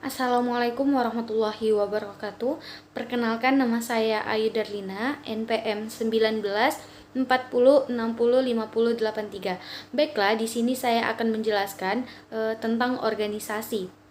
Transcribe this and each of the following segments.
Assalamualaikum warahmatullahi wabarakatuh. Perkenalkan, nama saya Ayu Darlina, NPM 19 40 60 50 83. Baiklah, di sini saya akan menjelaskan tentang organisasi.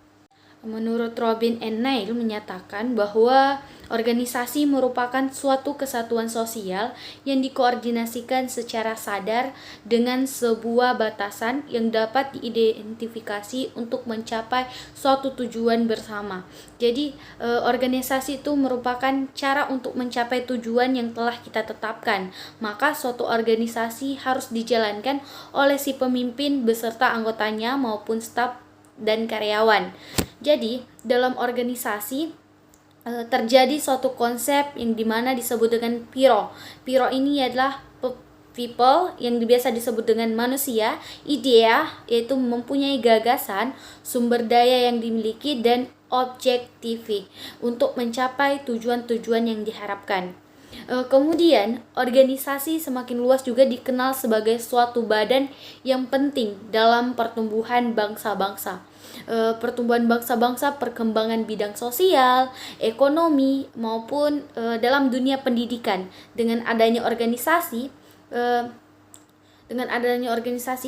Menurut Robin N. Neil menyatakan bahwa organisasi merupakan suatu kesatuan sosial yang dikoordinasikan secara sadar dengan sebuah batasan yang dapat diidentifikasi untuk mencapai suatu tujuan bersama. Jadi, organisasi itu merupakan cara untuk mencapai tujuan yang telah kita tetapkan. Maka suatu organisasi harus dijalankan oleh si pemimpin beserta anggotanya maupun staf dan karyawan. Jadi, dalam organisasi terjadi suatu konsep yang dimana disebut dengan PIRO. PIRO ini adalah people, yang biasa disebut dengan manusia, idea, yaitu mempunyai gagasan, sumber daya yang dimiliki, dan objektif untuk mencapai tujuan-tujuan yang diharapkan. Kemudian, organisasi semakin luas juga dikenal sebagai suatu badan yang penting dalam pertumbuhan bangsa-bangsa. Pertumbuhan bangsa-bangsa, perkembangan bidang sosial, ekonomi, maupun dalam dunia pendidikan. Dengan adanya organisasi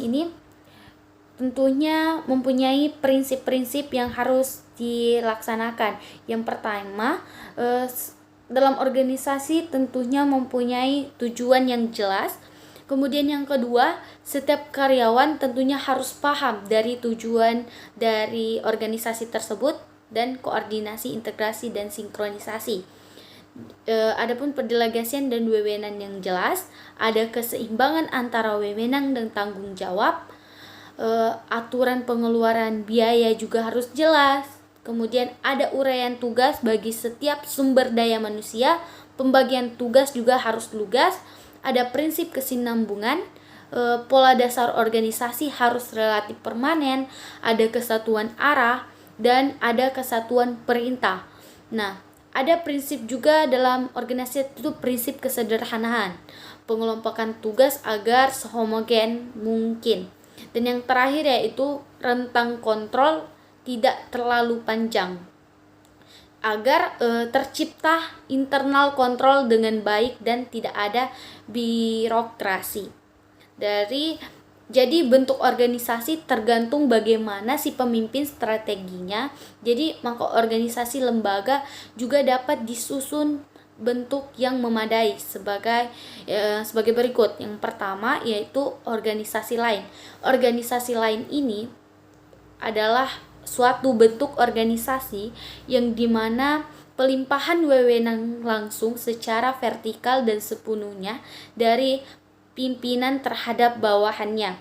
ini tentunya mempunyai prinsip-prinsip yang harus dilaksanakan. Yang pertama, dalam organisasi tentunya mempunyai tujuan yang jelas. Kemudian yang kedua, setiap karyawan tentunya harus paham dari tujuan dari organisasi tersebut dan koordinasi, integrasi, dan sinkronisasi. Adapun pendelegasian dan wewenang yang jelas, ada keseimbangan antara wewenang dan tanggung jawab. Aturan pengeluaran biaya juga harus jelas. Kemudian ada uraian tugas bagi setiap sumber daya manusia, pembagian tugas juga harus lugas. Ada prinsip kesinambungan, pola dasar organisasi harus relatif permanen, ada kesatuan arah, dan ada kesatuan perintah. Nah, ada prinsip juga dalam organisasi, itu prinsip kesederhanaan, pengelompokan tugas agar sehomogen mungkin. Dan yang terakhir yaitu rentang kontrol tidak terlalu panjang, agar tercipta internal kontrol dengan baik dan tidak ada birokrasi. Jadi bentuk organisasi tergantung bagaimana si pemimpin strateginya. Jadi maka organisasi lembaga juga dapat disusun bentuk yang memadai sebagai berikut. Yang pertama yaitu organisasi lain. Organisasi lain ini adalah suatu bentuk organisasi yang dimana pelimpahan wewenang langsung secara vertikal dan sepenuhnya dari pimpinan terhadap bawahannya.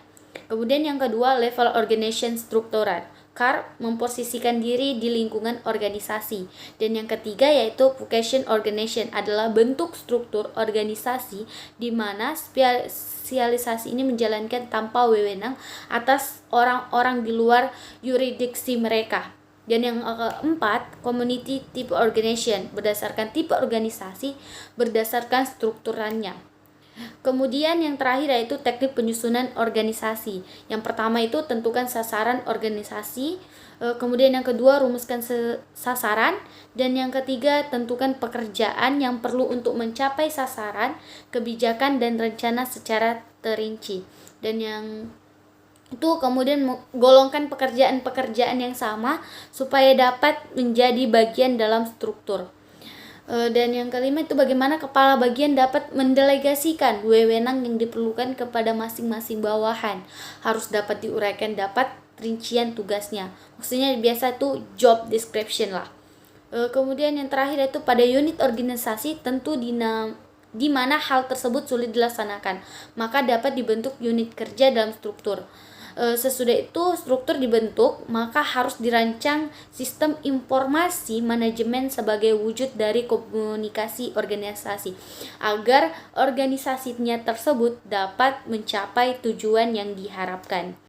Kemudian yang kedua, level organization struktural. CAR memposisikan diri di lingkungan organisasi. Dan yang ketiga yaitu vocation organization, adalah bentuk struktur organisasi di mana spesialisasi ini menjalankan tanpa wewenang atas orang-orang di luar yurisdiksi mereka. Dan yang keempat, community type organization, berdasarkan tipe organisasi, berdasarkan strukturannya. Kemudian yang terakhir yaitu teknik penyusunan organisasi. Yang pertama itu tentukan sasaran organisasi, kemudian yang kedua rumuskan sasaran, dan yang ketiga tentukan pekerjaan yang perlu untuk mencapai sasaran, kebijakan dan rencana secara terinci. Dan yang itu kemudian golongkan pekerjaan-pekerjaan yang sama supaya dapat menjadi bagian dalam struktur. Dan yang kelima itu bagaimana kepala bagian dapat mendelegasikan wewenang yang diperlukan kepada masing-masing bawahan. Harus dapat diuraikan, dapat rincian tugasnya. Maksudnya biasa itu job description lah. Kemudian yang terakhir itu pada unit organisasi tentu di mana hal tersebut sulit dilaksanakan, maka dapat dibentuk unit kerja dalam struktur. Sesudah itu struktur dibentuk, maka harus dirancang sistem informasi manajemen sebagai wujud dari komunikasi organisasi agar organisasinya tersebut dapat mencapai tujuan yang diharapkan.